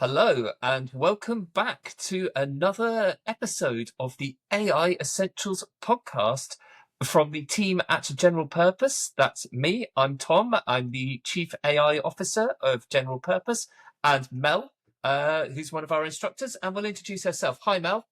Hello, and welcome back to another episode of the AI Essentials podcast from the team at General Purpose. That's me. I'm Tom. I'm the Chief AI Officer of General Purpose, and Mel, who's one of our instructors, and will introduce herself. Hi, Mel.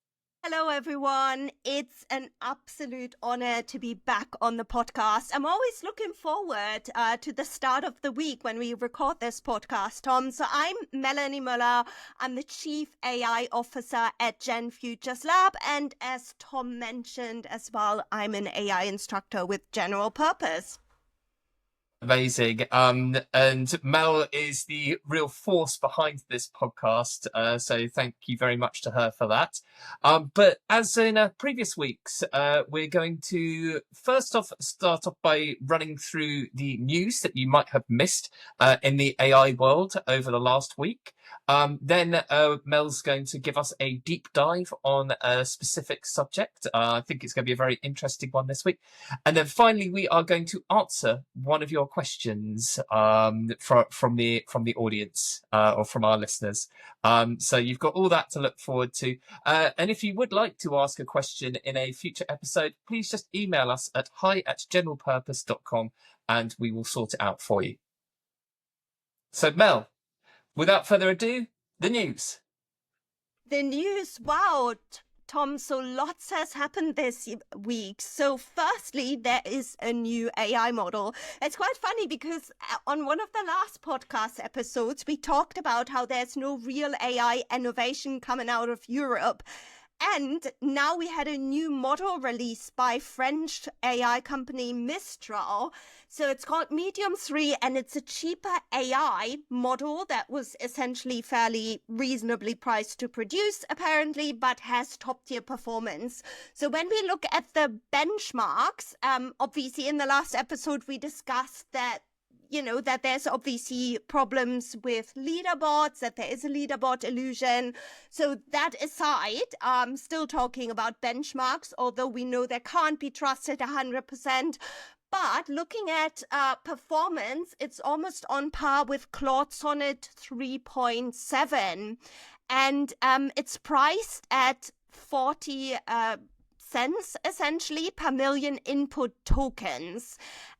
Hello, everyone. It's an absolute honor to be back on the podcast. I'm always looking forward to the start of the week when we record this podcast, Tom. So I'm Melanie Muller. I'm the Chief AI Officer at Gen Futures Lab. And as Tom mentioned as well, I'm an AI instructor with General Purpose. Amazing. And Mel is the real force behind this podcast. So thank you very much to her for that. But as in previous weeks, we're going to first off start off by running through the news that you might have missed in the AI world over the last week. Then Mel's going to give us a deep dive on a specific subject. I think it's going to be a very interesting one this week. And then finally, we are going to answer one of your questions from the audience or from our listeners. So you've got all that to look forward to. And if you would like to ask a question in a future episode, please just email us at hi@generalpurpose.com and we will sort it out for you. So Mel, without further ado, the news. The news, wow, Tom, so lots has happened this week. So firstly, there is a new AI model. It's quite funny because on one of the last podcast episodes, we talked about how there's no real AI innovation coming out of Europe. And now we had a new model released by French AI company Mistral. So it's called Medium 3, and it's a cheaper AI model that was essentially fairly reasonably priced to produce, apparently, but has top-tier performance. So when we look at the benchmarks, obviously in the last episode, we discussed that that there's obviously problems with leaderboards, that there is a leaderboard illusion. So that aside, I'm still talking about benchmarks, although we know they can't be trusted 100%. But looking at performance, it's almost on par with Claude Sonnet 3.7. And it's priced at 40 cents essentially per million input tokens.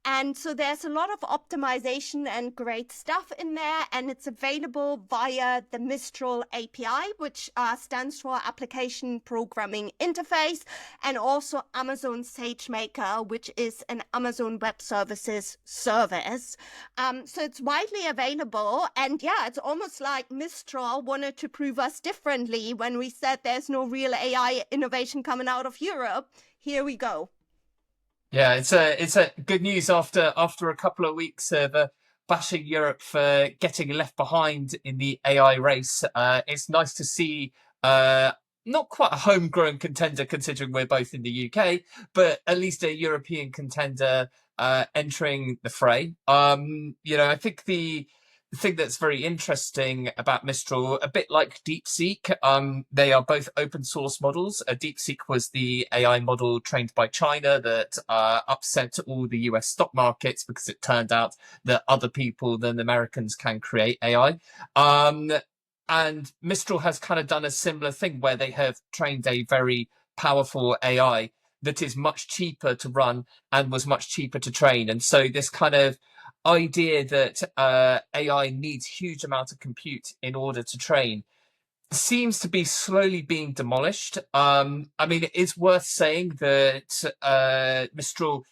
And so there's a lot of optimization and great stuff in there, and it's available via the Mistral API, which stands for Application Programming Interface, and also Amazon SageMaker, which is an Amazon Web Services service. So it's widely available, and yeah, it's almost like Mistral wanted to prove us differently when we said there's no real AI innovation coming out of Europe. Here we go. Yeah, it's a good news after a couple of weeks of bashing Europe for getting left behind in the AI race. It's nice to see not quite a homegrown contender, considering we're both in the UK, but at least a European contender entering the fray. I think the thing that's very interesting about Mistral, a bit like DeepSeek, they are both open source models. DeepSeek was the AI model trained by China that upset all the US stock markets because it turned out that other people than Americans can create AI. And Mistral has kind of done a similar thing where they have trained a very powerful AI that is much cheaper to run and was much cheaper to train. And so this kind of idea that AI needs huge amount of compute in order to train seems to be slowly being demolished. It is worth saying that Mistral,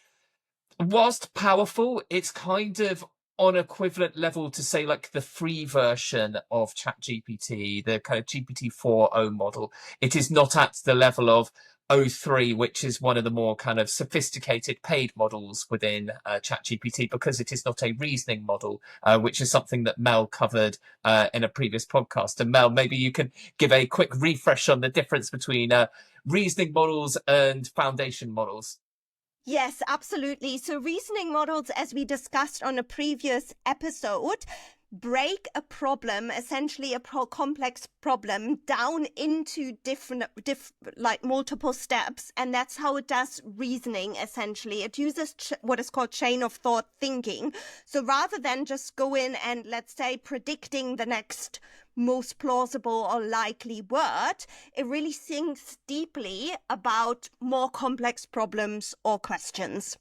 whilst powerful, it's kind of on equivalent level to say like the free version of ChatGPT, the kind of GPT 4.0 model. It is not at the level of O3, which is one of the more kind of sophisticated paid models within ChatGPT, because it is not a reasoning model, which is something that Mel covered in a previous podcast. And Mel, maybe you can give a quick refresh on the difference between reasoning models and foundation models. Yes, absolutely. So reasoning models, as we discussed on a previous episode, break a problem, essentially a complex problem, down into different like multiple steps, and that's how it does reasoning. Essentially, it uses what is called chain of thought thinking. So rather than just go in and, let's say, predicting the next most plausible or likely word. It really thinks deeply about more complex problems or questions.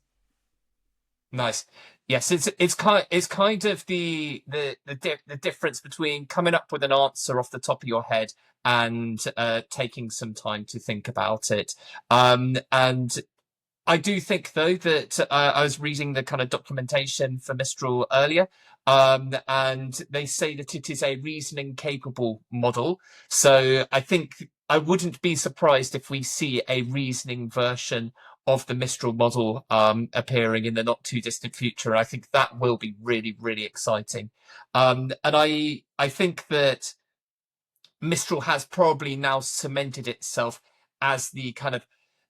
Nice. Yes, it's kind of the difference between coming up with an answer off the top of your head and taking some time to think about it. And I do think, though, that I was reading the kind of documentation for Mistral earlier, and they say that it is a reasoning capable model. So I think I wouldn't be surprised if we see a reasoning version of the Mistral model appearing in the not too distant future. I think that will be really, really exciting. And I think that Mistral has probably now cemented itself as the kind of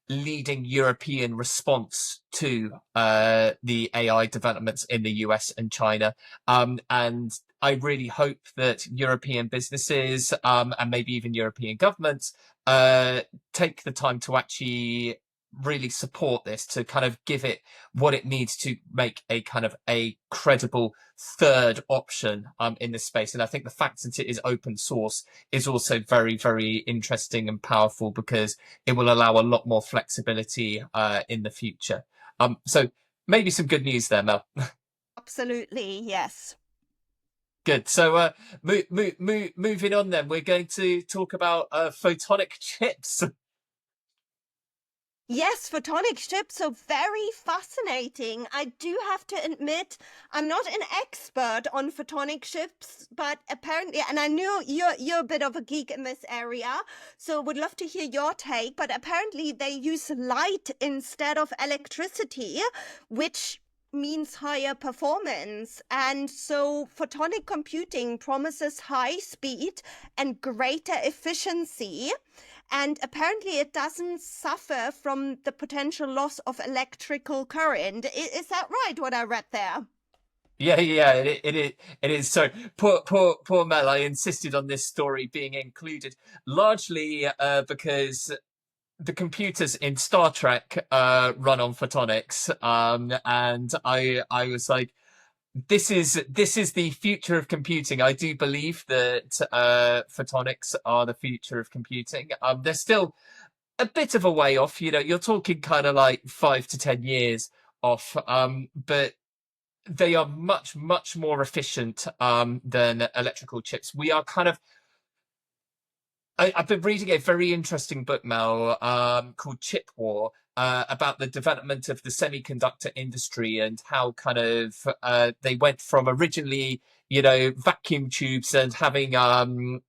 leading European response to the AI developments in the US and China. And I really hope that European businesses and maybe even European governments take the time to actually really support this, to kind of give it what it needs to make a kind of a credible third option in this space. And I think the fact that it is open source is also very, very interesting and powerful, because it will allow a lot more flexibility in the future. So maybe some good news there, Mel. Absolutely, yes. Good. So moving on then, we're going to talk about photonic chips. Yes, photonic chips are very fascinating. I do have to admit, I'm not an expert on photonic chips, but apparently, and I know you're a bit of a geek in this area, so would love to hear your take. But apparently, they use light instead of electricity, which means higher performance. And so photonic computing promises high speed and greater efficiency. And apparently it doesn't suffer from the potential loss of electrical current. Is that right, what I read there? Yeah, it is. So poor Mel. I insisted on this story being included largely because the computers in Star Trek run on photonics, and I was like, this is the future of computing. I do believe that photonics are the future of computing. They're still a bit of a way off. You know, you're talking kind of like 5 to 10 years off, but they are much, much more efficient than electrical chips. We are kind of I've been reading a very interesting book, Mel, called Chip War, about the development of the semiconductor industry and how kind of they went from originally, vacuum tubes and having, kind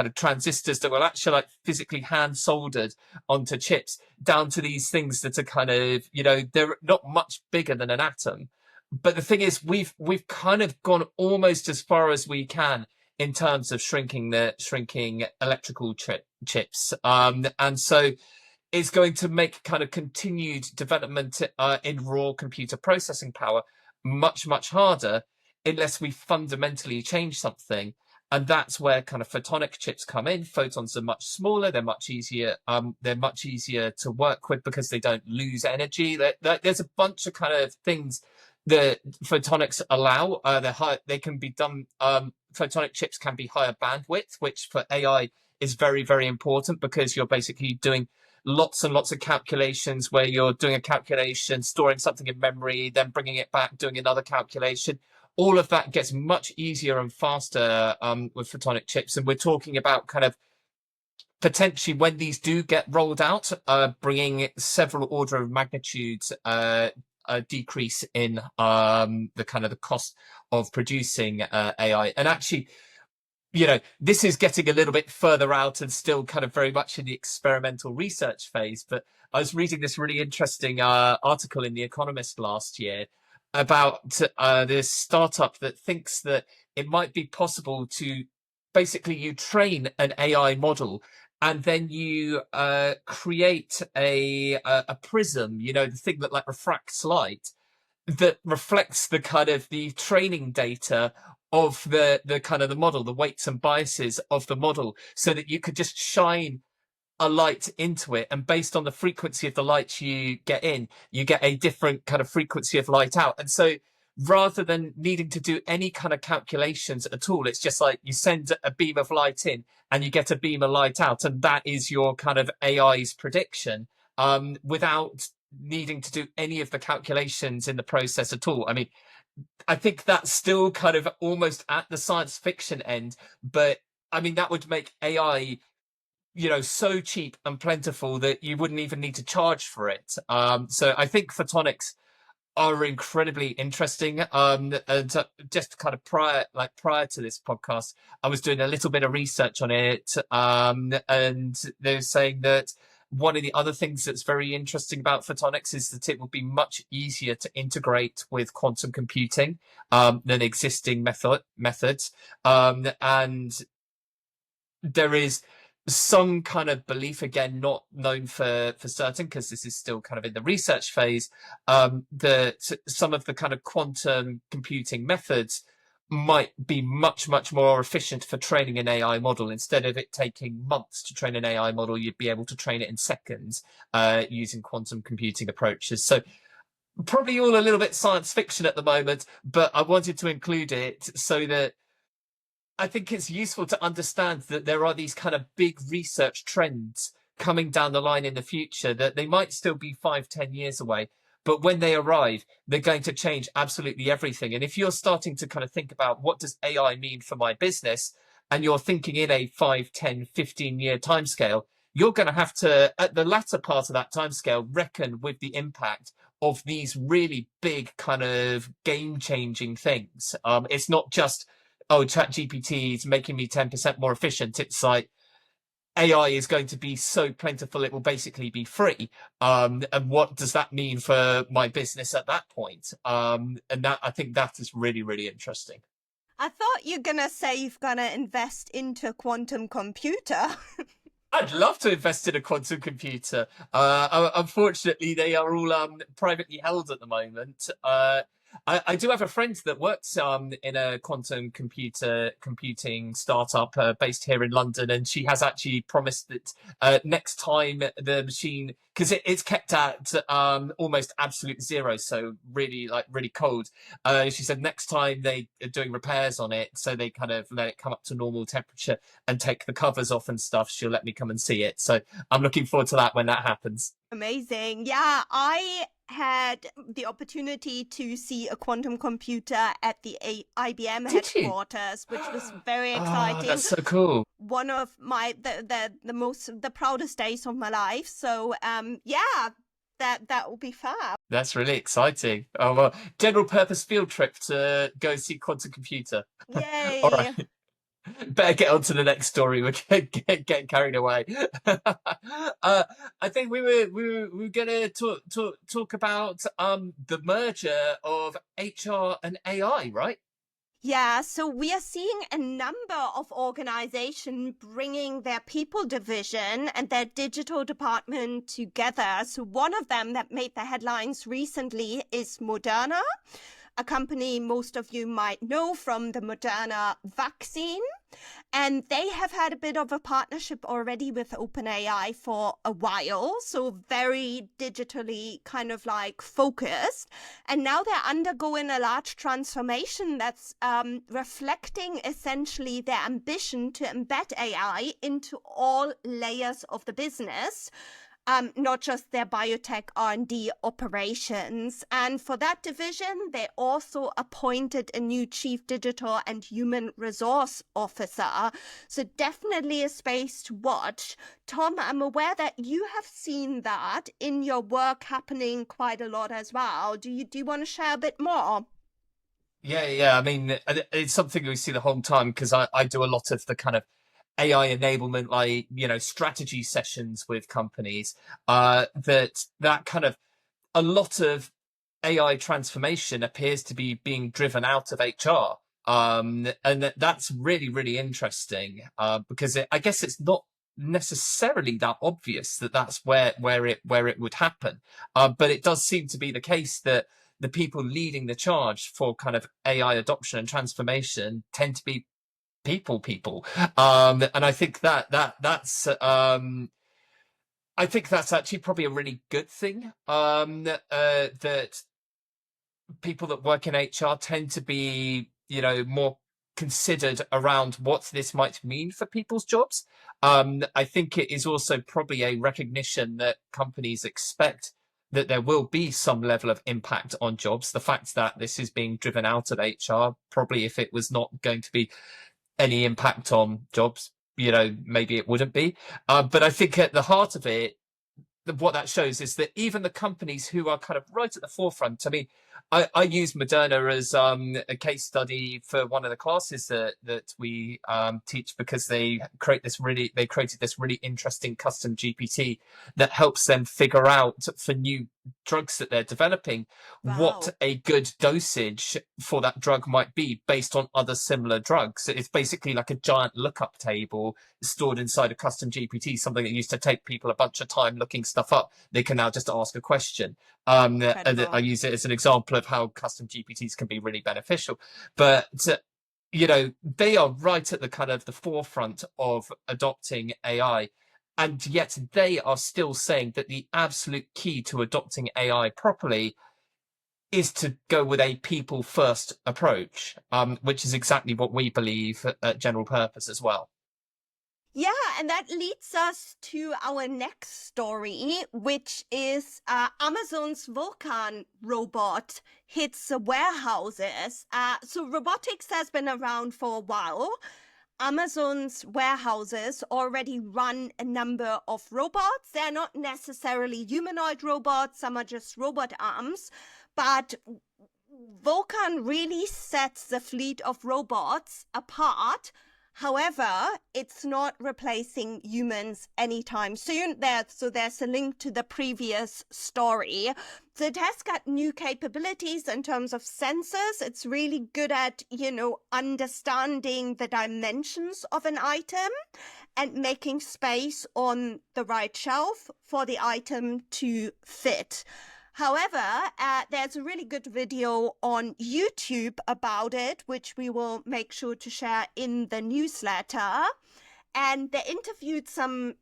of transistors that were actually like physically hand soldered onto chips, down to these things that are kind of, they're not much bigger than an atom. But the thing is, we've kind of gone almost as far as we can in terms of shrinking electrical chips, and so it's going to make kind of continued development in raw computer processing power much harder unless we fundamentally change something. And that's where kind of photonic chips come in. Photons are much smaller. They're much easier. They're much easier to work with because they don't lose energy. There's a bunch of kind of things that photonics allow. They can be done. Photonic chips can be higher bandwidth, which for AI is very, very important, because you're basically doing lots and lots of calculations where you're doing a calculation, storing something in memory, then bringing it back, doing another calculation. All of that gets much easier and faster with photonic chips. And we're talking about kind of potentially, when these do get rolled out, bringing several order of magnitude a decrease in the kind of the cost of producing AI. And actually, this is getting a little bit further out and still kind of very much in the experimental research phase. But I was reading this really interesting article in The Economist last year about this startup that thinks that it might be possible to basically, you train an AI model and then you create a prism, the thing that like refracts light, that reflects the kind of the training data of the kind of the model, the weights and biases of the model, so that you could just shine a light into it, and based on the frequency of the light you get in, you get a different kind of frequency of light out. And so rather than needing to do any kind of calculations at all. It's just like you send a beam of light in and you get a beam of light out, and that is your kind of AI's prediction, without needing to do any of the calculations in the process at all. I mean, I think that's still kind of almost at the science fiction end, but I mean, that would make AI, so cheap and plentiful that you wouldn't even need to charge for it. So I think photonics are incredibly interesting. And just kind of prior to this podcast, I was doing a little bit of research on it. And they're saying that one of the other things that's very interesting about photonics is that it will be much easier to integrate with quantum computing than existing methods. And there is some kind of belief, again, not known for certain because this is still kind of in the research phase, that some of the kind of quantum computing methods might be much, much more efficient for training an AI model. Instead of it taking months to train an AI model, you'd be able to train it in seconds using quantum computing approaches. So probably all a little bit science fiction at the moment, but I wanted to include it so that I think it's useful to understand that there are these kind of big research trends coming down the line in the future, that they might still be 5-10 years away, but when they arrive, they're going to change absolutely everything. And if you're starting to kind of think about what does AI mean for my business, and you're thinking in a 5-10-15 year timescale, you're going to have to, at the latter part of that timescale, reckon with the impact of these really big kind of game-changing things. It's not just, oh, ChatGPT is making me 10% more efficient. It's like AI is going to be so plentiful, it will basically be free. And what does that mean for my business at that point? And that, I think that is really, really interesting. I thought you're gonna say you've gonna invest into a quantum computer. I'd love to invest in a quantum computer. Unfortunately, they are all privately held at the moment. I do have a friend that works in a quantum computing startup based here in London, and she has actually promised that next time the machine, because it's kept at almost absolute zero, so really cold. She said next time they are doing repairs on it, so they kind of let it come up to normal temperature and take the covers off and stuff, she'll let me come and see it. So I'm looking forward to that when that happens. Amazing. Yeah, I had the opportunity to see a quantum computer at the IBM Did you? headquarters, which was very Oh, exciting. that's so cool. One of my the proudest days of my life. So yeah, that will be fab. That's really exciting. Oh, well, general purpose field trip to go see quantum computer. All Yay. right. Better get on to the next story. We're getting carried away. I think we were gonna talk about the merger of HR and AI, right? Yeah, so we are seeing a number of organizations bringing their people division and their digital department together. So one of them that made the headlines recently is Moderna, a company most of you might know from the Moderna vaccine. And they have had a bit of a partnership already with OpenAI for a while, so very digitally kind of like focused. And now they're undergoing a large transformation that's reflecting essentially their ambition to embed AI into all layers of the business. Not just their biotech R&D operations. And for that division, they also appointed a new chief digital and human resource officer. So definitely a space to watch. Tom, I'm aware that you have seen that in your work happening quite a lot as well. Do you want to share a bit more? Yeah. I mean, it's something we see the whole time because I do a lot of the kind of AI enablement, like, strategy sessions with companies, that kind of, a lot of AI transformation appears to be being driven out of HR. And that's really, really interesting, because I guess it's not necessarily that obvious that that's where it would happen. But it does seem to be the case that the people leading the charge for kind of AI adoption and transformation tend to be people. And I think that's I think that's actually probably a really good thing, that people that work in HR tend to be, more considered around what this might mean for people's jobs. I think it is also probably a recognition that companies expect that there will be some level of impact on jobs. The fact that this is being driven out of HR, probably if it was not going to be any impact on jobs, maybe it wouldn't be. But I think at the heart of it, what that shows is that even the companies who are kind of right at the forefront. I mean, I use Moderna as a case study for one of the classes that we teach, because they created this really interesting custom GPT that helps them figure out for new drugs that they're developing what Wow. a good dosage for that drug might be based on other similar drugs. It's basically like a giant lookup table stored inside a custom GPT, something that used to take people a bunch of time looking stuff up. They can now just ask a question. And I Incredible. use it as an example of how custom GPTs can be really beneficial. But they are right at the kind of the forefront of adopting AI. And yet they are still saying that the absolute key to adopting AI properly is to go with a people first approach, which is exactly what we believe at General Purpose as well. Yeah, and that leads us to our next story, which is Amazon's Vulcan robot hits warehouses. So robotics has been around for a while. Amazon's warehouses already run a number of robots. They're not necessarily humanoid robots, some are just robot arms, but Vulcan really sets the fleet of robots apart. However, it's not replacing humans anytime soon. So there's a link to the previous story. So it has got new capabilities in terms of sensors. It's really good at, understanding the dimensions of an item and making space on the right shelf for the item to fit. However, there's a really good video on YouTube about it, which we will make sure to share in the newsletter. And they interviewed some,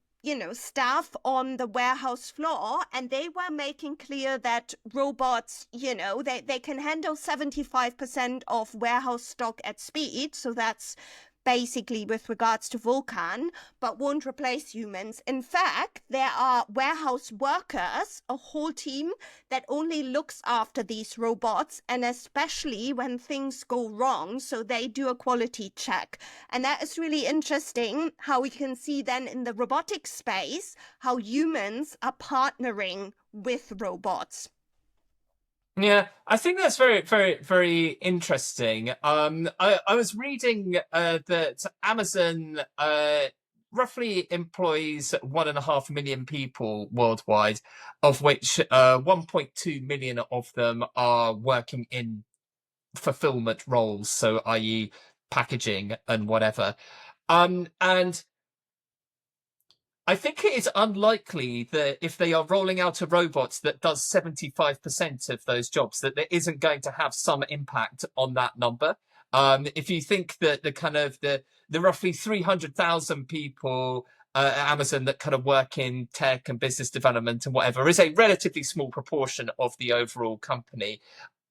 staff on the warehouse floor, and they were making clear that robots, they can handle 75% of warehouse stock at speed. So that's basically with regards to Vulcan, but won't replace humans. In fact, there are warehouse workers, a whole team that only looks after these robots, and especially when things go wrong, so they do a quality check. And that is really interesting, how we can see then in the robotic space how humans are partnering with robots. Yeah, I think that's very, very, very interesting. I was reading that Amazon roughly employs 1.5 million people worldwide, of which 1.2 million of them are working in fulfillment roles, so i.e., packaging and whatever. And I think it is unlikely that if they are rolling out a robot that does 75% of those jobs, that there isn't going to have some impact on that number. If you think that the roughly 300,000 people at Amazon that kind of work in tech and business development and whatever is a relatively small proportion of the overall company,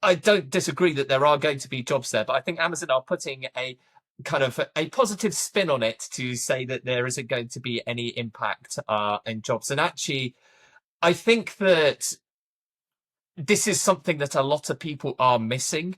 I don't disagree that there are going to be jobs there, but I think Amazon are putting a kind of a positive spin on it to say that there isn't going to be any impact in jobs. And actually, I think that this is something that a lot of people are missing,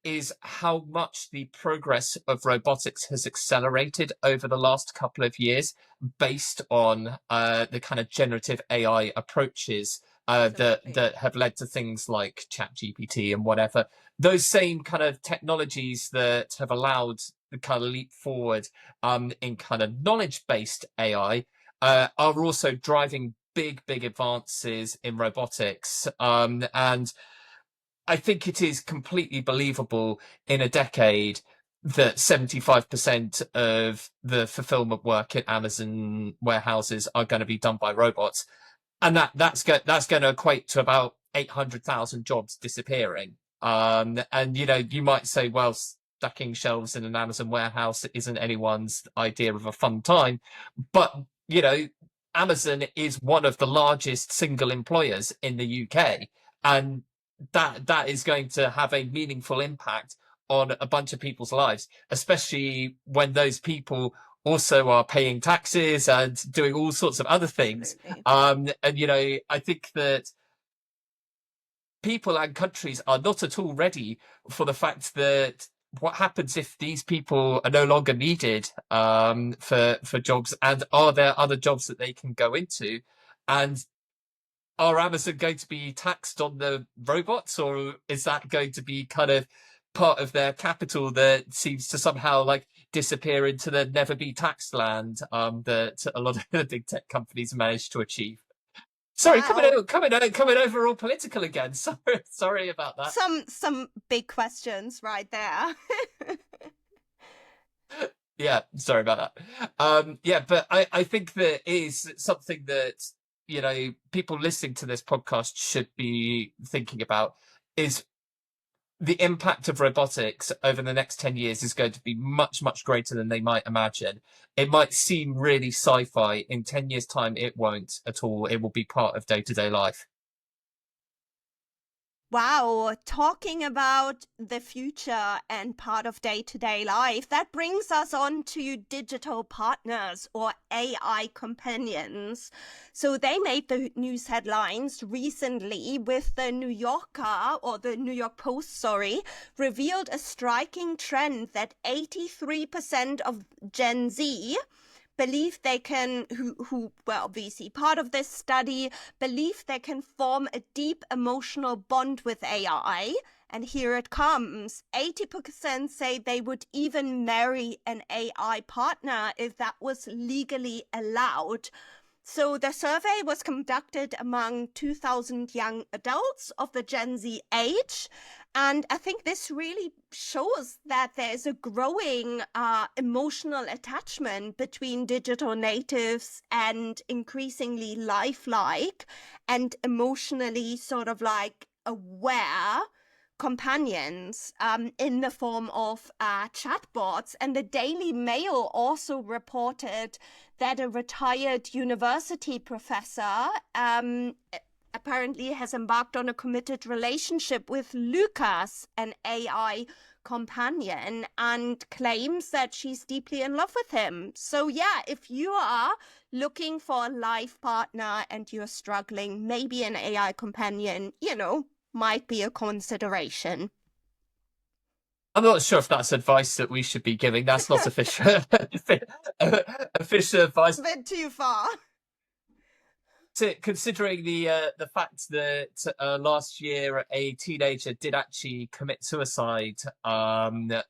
is how much the progress of robotics has accelerated over the last couple of years based on the kind of generative AI approaches that have led to things like ChatGPT and whatever. Those same kind of technologies that have allowed the kind of leap forward in kind of knowledge-based AI are also driving big advances in robotics. And I think it is completely believable in a decade that 75% of the fulfillment work at Amazon warehouses are going to be done by robots. And that's going to equate to about 800,000 jobs disappearing. And, you might say, well, stacking shelves in an Amazon warehouse isn't anyone's idea of a fun time. But, Amazon is one of the largest single employers in the UK. And that is going to have a meaningful impact on a bunch of people's lives, especially when those people also are paying taxes and doing all sorts of other things. Absolutely. And I think that people and countries are not at all ready for the fact that what happens if these people are no longer needed for jobs, and are there other jobs that they can go into, and are Amazon going to be taxed on the robots, or is that going to be kind of part of their capital that seems to somehow like disappear into the never be taxed land that a lot of the big tech companies managed to achieve? Sorry, Wow. coming over all political again. Sorry about that. Some big questions right there. Yeah, sorry about that. Yeah, but I think that is something that, people listening to this podcast should be thinking about, is the impact of robotics over the next 10 years is going to be much, much greater than they might imagine. It might seem really sci-fi. In 10 years' time, it won't at all. It will be part of day-to-day life. Wow, talking about the future and part of day-to-day life, that brings us on to digital partners or AI companions. So they made the news headlines recently with the New Yorker, or the New York Post, sorry, revealed a striking trend that 83% of Gen Z believe they can, well, obviously part of this study, believe they can form a deep emotional bond with AI. And here it comes. 80% say they would even marry an AI partner if that was legally allowed. So the survey was conducted among 2,000 young adults of the Gen Z age. And I think this really shows that there's a growing emotional attachment between digital natives and increasingly lifelike and emotionally sort of like aware companions in the form of chatbots. And the Daily Mail also reported that a retired university professor apparently has embarked on a committed relationship with Lucas, an AI companion, and claims that she's deeply in love with him. So yeah, if you are looking for a life partner and you're struggling, maybe an AI companion, might be a consideration. I'm not sure if that's advice that we should be giving. That's not official official advice. A bit too far. Considering the fact that last year a teenager did actually commit suicide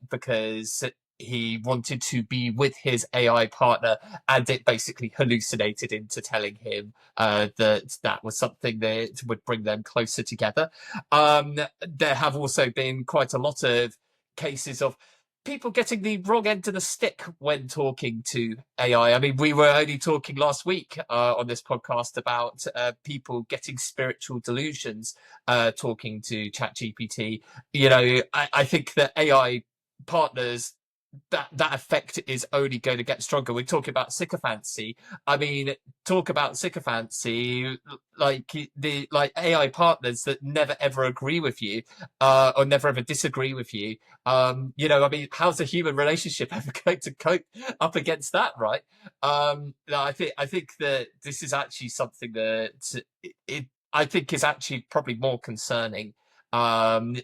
because he wanted to be with his AI partner, and it basically hallucinated into telling him that was something that would bring them closer together. There have also been quite a lot of cases of people getting the wrong end of the stick when talking to AI. I mean, we were only talking last week on this podcast about people getting spiritual delusions talking to ChatGPT. I think that AI partners, that effect is only going to get stronger. We talk about sycophancy. I mean, talk about sycophancy, like the AI partners that never ever agree with you, or never ever disagree with you. I mean, how's a human relationship ever going to cope up against that, right? No, I think that this is actually something that I think is actually probably more concerning. I'm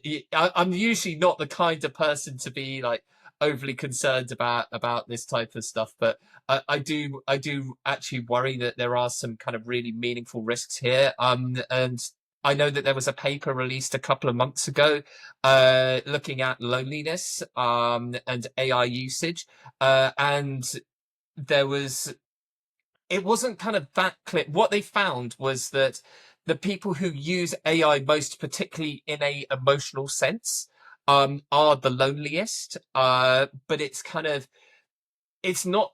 usually not the kind of person to be like overly concerned about this type of stuff, but I do actually worry that there are some kind of really meaningful risks here. And I know that there was a paper released a couple of months ago looking at loneliness and AI usage, and there was it wasn't kind of that clear. What they found was that the people who use AI most, particularly in a emotional sense, are the loneliest. But it's not,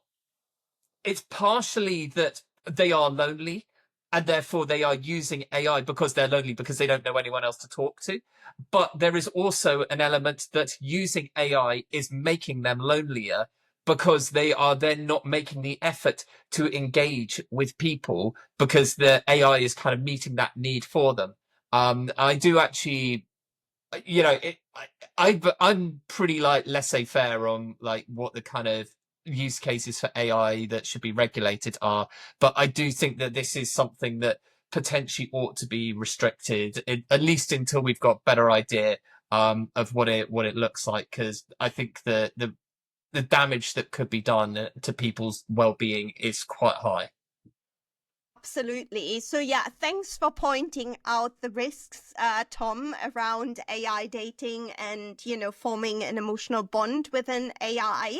it's partially that they are lonely and therefore they are using AI because they're lonely, because they don't know anyone else to talk to. But there is also an element that using AI is making them lonelier because they are then not making the effort to engage with people because the AI is kind of meeting that need for them. I do actually, I'm pretty like laissez-faire on like what the kind of use cases for AI that should be regulated are, but I do think that this is something that potentially ought to be restricted, at least until we've got better idea of what it looks like, because I think the damage that could be done to people's well-being is quite high. Absolutely. So yeah, thanks for pointing out the risks, Tom, around AI dating and, forming an emotional bond with an AI.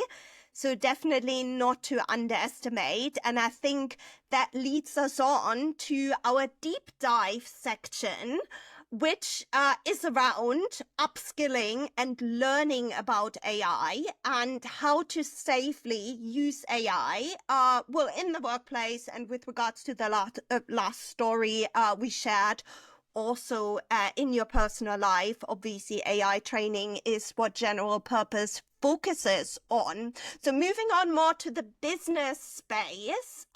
So definitely not to underestimate. And I think that leads us on to our deep dive section, which is around upskilling and learning about AI and how to safely use AI, well, in the workplace. And with regards to the last story we shared, also in your personal life, obviously AI training is what general purpose focuses on. So moving on more to the business space,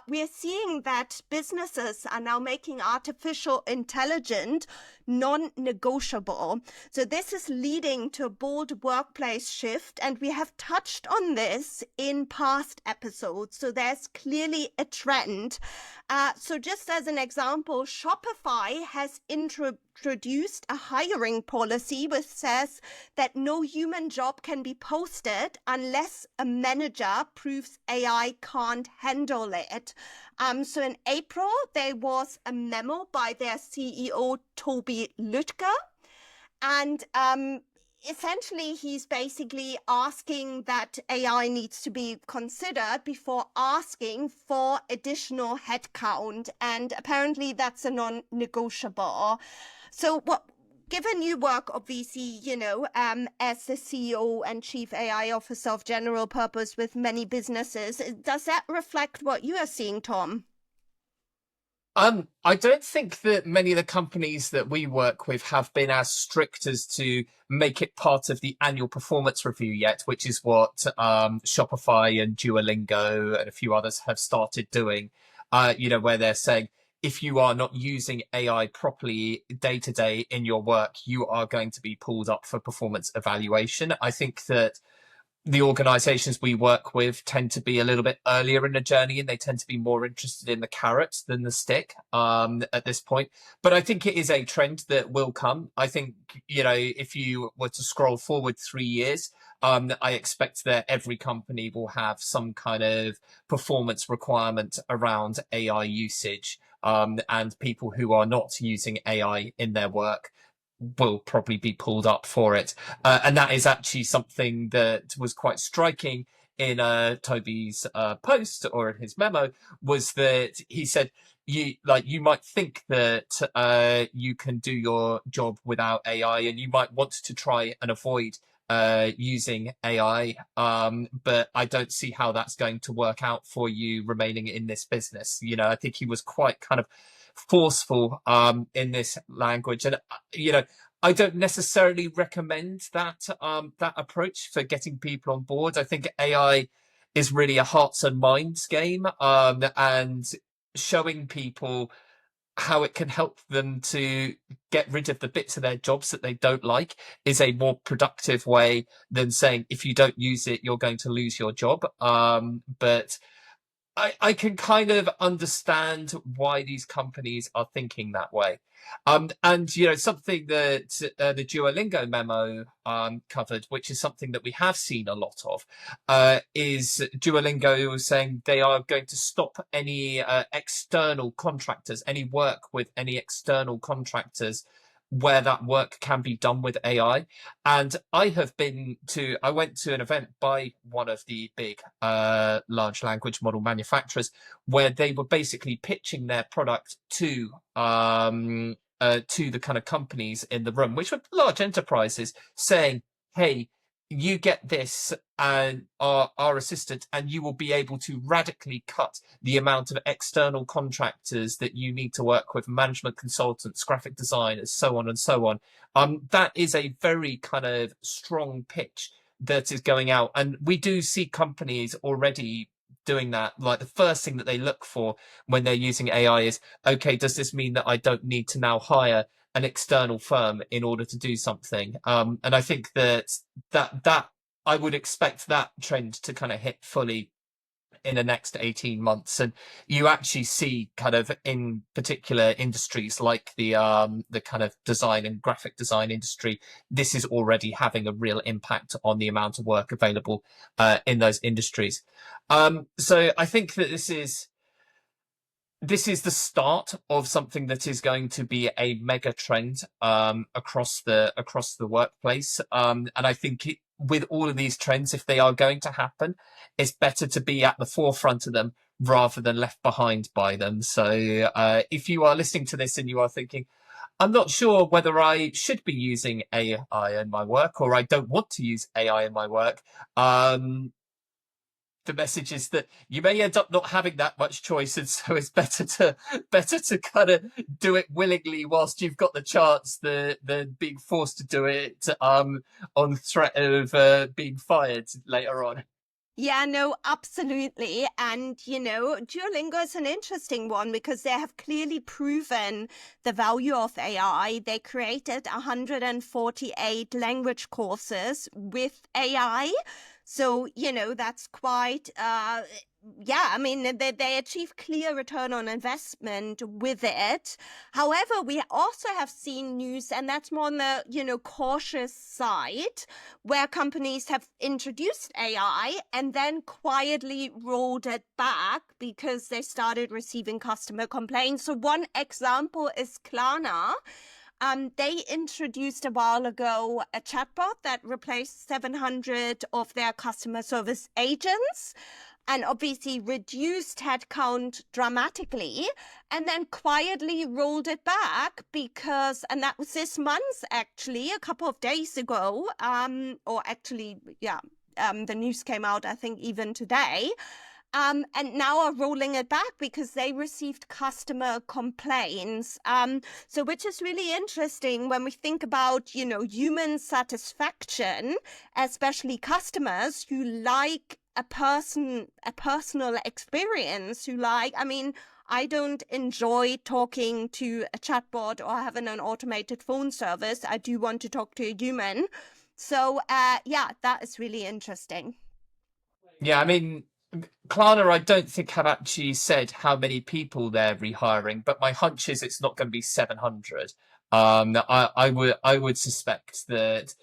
we are seeing that businesses are now making artificial intelligence non-negotiable. So this is leading to a bold workplace shift, and we have touched on this in past episodes. So there's clearly a trend. So just as an example, Shopify has introduced a hiring policy which says that no human job can be posted unless a manager proves AI can't handle it. So in April, there was a memo by their CEO, Toby Lütke, and essentially he's basically asking that AI needs to be considered before asking for additional headcount, and apparently that's a non-negotiable. So given you work obviously, as the CEO and Chief AI Officer of General Purpose with many businesses, does that reflect what you are seeing, Tom? I don't think that many of the companies that we work with have been as strict as to make it part of the annual performance review yet, which is what Shopify and Duolingo and a few others have started doing. Where they're saying if you are not using AI properly day to day in your work, you are going to be pulled up for performance evaluation. I think that the organizations we work with tend to be a little bit earlier in the journey, and they tend to be more interested in the carrot than the stick at this point. But I think it is a trend that will come. I think, if you were to scroll forward 3 years, I expect that every company will have some kind of performance requirement around AI usage. And people who are not using AI in their work will probably be pulled up for it. And that is actually something that was quite striking in Toby's post or in his memo, was that he said, you might think that you can do your job without AI, and you might want to try and avoid using AI, but I don't see how that's going to work out for you remaining in this business. I think he was quite kind of forceful in this language, and I don't necessarily recommend that approach for getting people on board. I think AI is really a hearts and minds game, and showing people how it can help them to get rid of the bits of their jobs that they don't like is a more productive way than saying if you don't use it, you're going to lose your job. But I can kind of understand why these companies are thinking that way. And something that the Duolingo memo covered, which is something that we have seen a lot of, is Duolingo saying they are going to stop any external contractors, any work with any external contractors where that work can be done with AI. And I went to an event by one of the big large language model manufacturers where they were basically pitching their product to the kind of companies in the room, which were large enterprises, saying, hey, you get this and our assistant, and you will be able to radically cut the amount of external contractors that you need to work with, management consultants, graphic designers, so on and so on. That is a very kind of strong pitch that is going out. And we do see companies already doing that. Like the first thing that they look for when they're using AI is, okay, does this mean that I don't need to now hire an external firm in order to do something. And I think that I would expect that trend to kind of hit fully in the next 18 months, and you actually see kind of in particular industries like the kind of design and graphic design industry, this is already having a real impact on the amount of work available in those industries. So I think that this is the start of something that is going to be a mega trend across the workplace. And I think with all of these trends, if they are going to happen, it's better to be at the forefront of them rather than left behind by them. So if you are listening to this and you are thinking, I'm not sure whether I should be using AI in my work, or I don't want to use AI in my work, the message is that you may end up not having that much choice, and so it's better to kind of do it willingly whilst you've got the chance than being forced to do it on threat of being fired later on. Yeah, no, absolutely. And, Duolingo is an interesting one because they have clearly proven the value of AI. They created 148 language courses with AI. So, that's quite, I mean, they achieve clear return on investment with it. However, we also have seen news, and that's more on the, cautious side, where companies have introduced AI and then quietly rolled it back because they started receiving customer complaints. So one example is Klarna. They introduced a while ago a chatbot that replaced 700 of their customer service agents and obviously reduced headcount dramatically, and then quietly rolled it back because, and that was this month actually, a couple of days ago, the news came out, I think, even today. And now are rolling it back because they received customer complaints. So which is really interesting when we think about, human satisfaction, especially customers who like a personal experience, who like, I mean, I don't enjoy talking to a chatbot or having an automated phone service. I do want to talk to a human. So, that is really interesting. Yeah, I mean, Klarna, I don't think have actually said how many people they're rehiring, but my hunch is it's not going to be 700. I would suspect that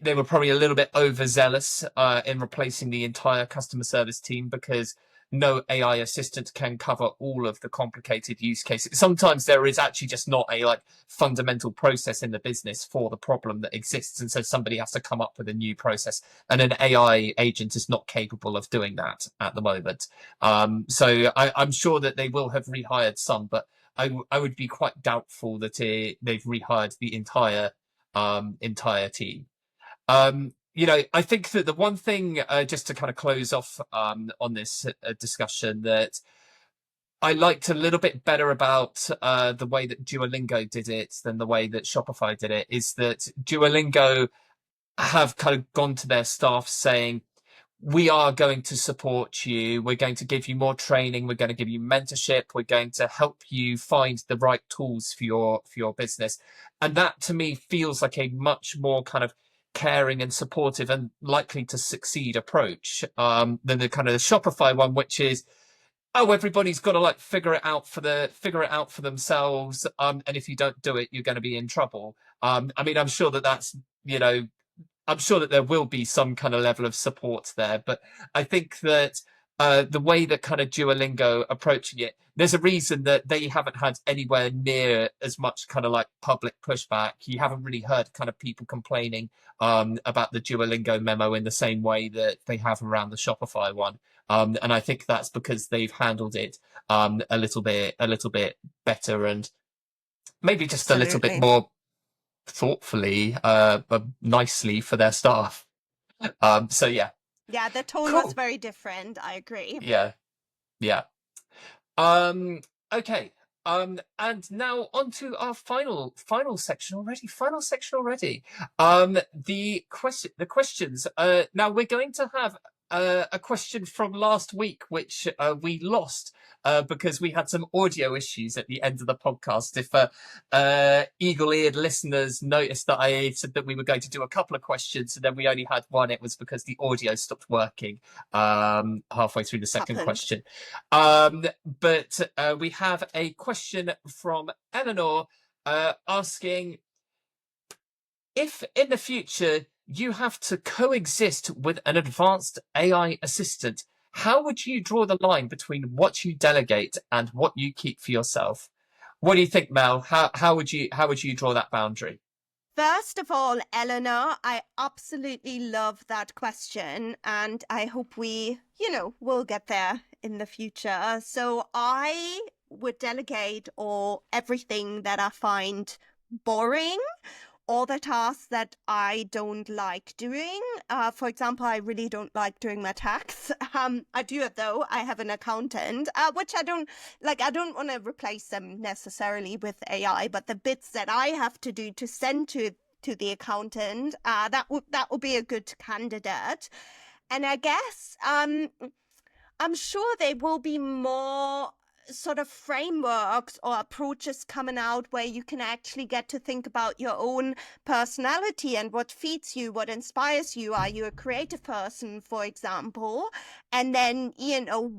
they were probably a little bit overzealous in replacing the entire customer service team, because no AI assistant can cover all of the complicated use cases. Sometimes there is actually just not a fundamental process in the business for the problem that exists, and so somebody has to come up with a new process, and an AI agent is not capable of doing that at the moment. So I'm sure that they will have rehired some, but I would be quite doubtful that they've rehired the entire team. I think that the one thing, just to kind of close off on this discussion, that I liked a little bit better about the way that Duolingo did it than the way that Shopify did it, is that Duolingo have kind of gone to their staff saying, we are going to support you. We're going to give you more training. We're going to give you mentorship. We're going to help you find the right tools for your business. And that to me feels like a much more kind of caring and supportive and likely to succeed approach than the kind of the Shopify one, which is, oh, everybody's got to figure it out for themselves. And if you don't do it, you're going to be in trouble. I mean, I'm sure I'm sure that there will be some kind of level of support there, but I think that the way that kind of Duolingo approaching it, there's a reason that they haven't had anywhere near as much kind of public pushback. You haven't really heard kind of people complaining about the Duolingo memo in the same way that they have around the Shopify one. And I think that's because they've handled it a little bit better, and maybe just a little bit Absolutely. more thoughtfully, but nicely for their staff. So yeah, Yeah, the tone was cool. very different. I agree. Yeah, yeah. Um, okay. And now on to our final section already. Final section already. The questions. Now we're going to have a question from last week, which we lost because we had some audio issues at the end of the podcast. If eagle-eared listeners noticed that I said that we were going to do a couple of questions and then we only had one, it was because the audio stopped working halfway through the second question. But we have a question from Eleanor asking, if in the future you have to coexist with an advanced AI assistant, how would you draw the line between what you delegate and what you keep for yourself? What do you think, Mel? How would you draw that boundary? First of all, Eleanor, I absolutely love that question, and I hope we, will get there in the future. So I would delegate everything that I find boring, all the tasks that I don't like doing. For example, I really don't like doing my tax. I do it though. I have an accountant, which I don't like. I don't want to replace them necessarily with AI, but the bits that I have to do to send to the accountant, that would be a good candidate. And I guess I'm sure there will be more sort of frameworks or approaches coming out where you can actually get to think about your own personality and what feeds you, what inspires you. Are you a creative person, for example? And then,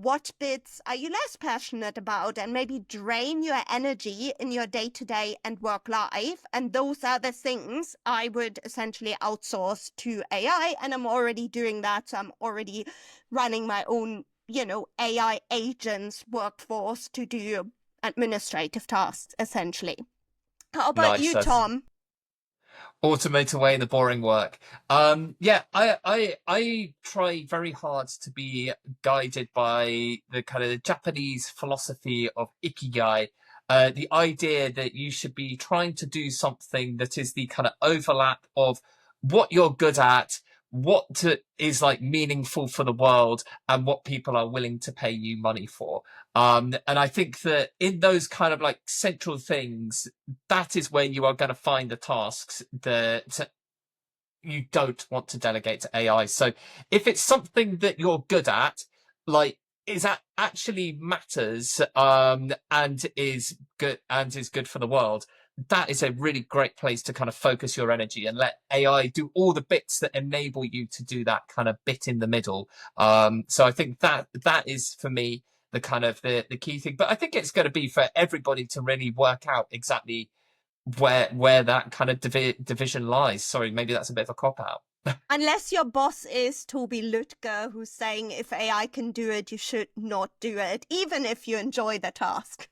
what bits are you less passionate about, and maybe drain your energy in your day-to-day and work life. And those are the things I would essentially outsource to AI. And I'm already doing that. So I'm already running my own AI agents workforce to do administrative tasks, essentially. How about Nice. you, Tom? Automate away the boring work. I try very hard to be guided by the kind of Japanese philosophy of ikigai. The idea that you should be trying to do something that is the kind of overlap of what you're good at, is like meaningful for the world, and what people are willing to pay you money for. And I think that in those kind of like central things, that is where you are going to find the tasks that you don't want to delegate to AI. So if it's something that you're good at, like, is that actually matters, and is good for the world, that is a really great place to kind of focus your energy and let AI do all the bits that enable you to do that kind of bit in the middle. So I think that is for me the kind of the key thing. But I think it's going to be for everybody to really work out exactly where that kind of division lies. Sorry, maybe that's a bit of a cop out. Unless your boss is Toby Lütke, who's saying if AI can do it, you should not do it, even if you enjoy the task.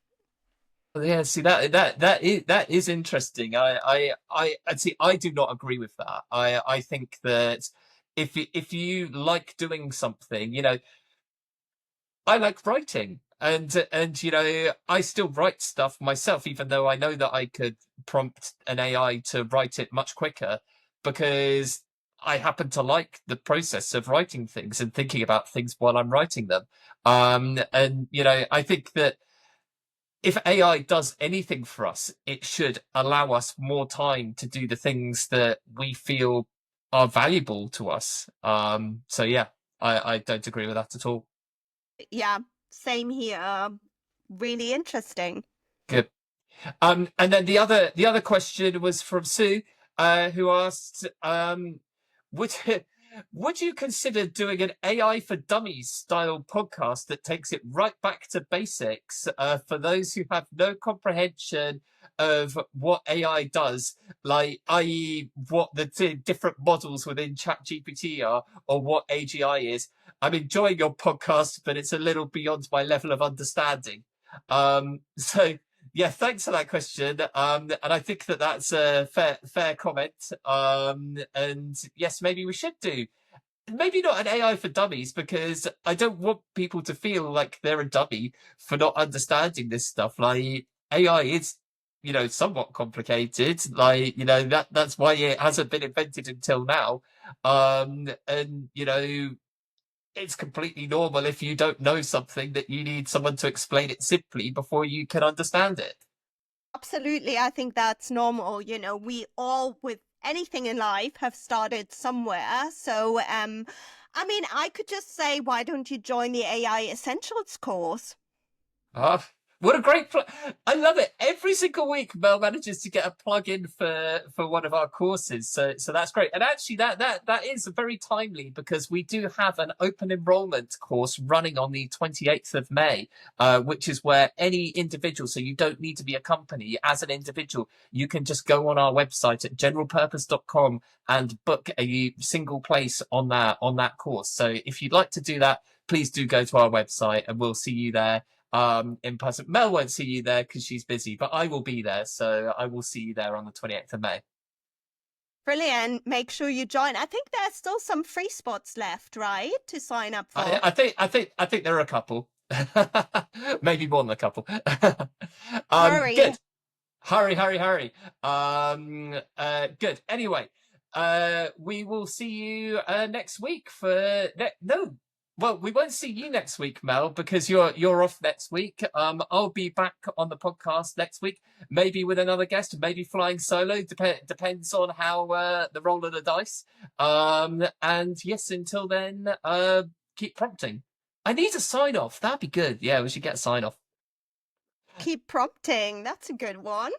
Yeah, see that is interesting. I see. I do not agree with that. I think that if you like doing something, I like writing, and I still write stuff myself, even though I know that I could prompt an AI to write it much quicker, because I happen to like the process of writing things and thinking about things while I'm writing them. And I think that if AI does anything for us, it should allow us more time to do the things that we feel are valuable to us. So yeah, I don't agree with that at all. Yeah, same here. Really interesting. Good. And then the other question was from Sue, who asked, would would you consider doing an AI for Dummies style podcast that takes it right back to basics for those who have no comprehension of what AI does, like i.e. what the different models within ChatGPT are, or what AGI is? I'm enjoying your podcast, but it's a little beyond my level of understanding. So yeah, thanks for that question. And I think that that's a fair comment. And yes, maybe we should do, maybe not an AI for dummies, because I don't want people to feel like they're a dummy for not understanding this stuff. Like, AI is, somewhat complicated. Like, that's why it hasn't been invented until now. And it's completely normal if you don't know something that you need someone to explain it simply before you can understand it. Absolutely. I think that's normal. We all, with anything in life, have started somewhere. So I mean, I could just say, why don't you join the AI Essentials course? Oh, what a great I love it. Every single week, Mel manages to get a plug in for one of our courses. So that's great. And actually, that is very timely because we do have an open enrollment course running on the 28th of May, which is where any individual, so you don't need to be a company, as an individual, you can just go on our website at generalpurpose.com and book a single place on that course. So if you'd like to do that, please do go to our website and we'll see you there in person. Mel won't see you there because she's busy, but I will be there, so I will see you there on the 28th of May. Brilliant. Make sure you join. I think there's still some free spots left, right, to sign up for. I think there are a couple, maybe more than a couple. Hurry. Good. Hurry. Good. Anyway, we will see you next week for no. Well, we won't see you next week, Mel, because you're off next week. I'll be back on the podcast next week, maybe with another guest, maybe flying solo. Depends on how the roll of the dice. And yes, until then, keep prompting. I need a sign off. That'd be good. Yeah, we should get a sign off. Keep prompting. That's a good one.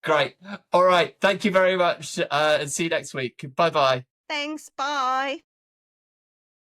Great. All right. Thank you very much. And see you next week. Bye bye. Thanks. Bye.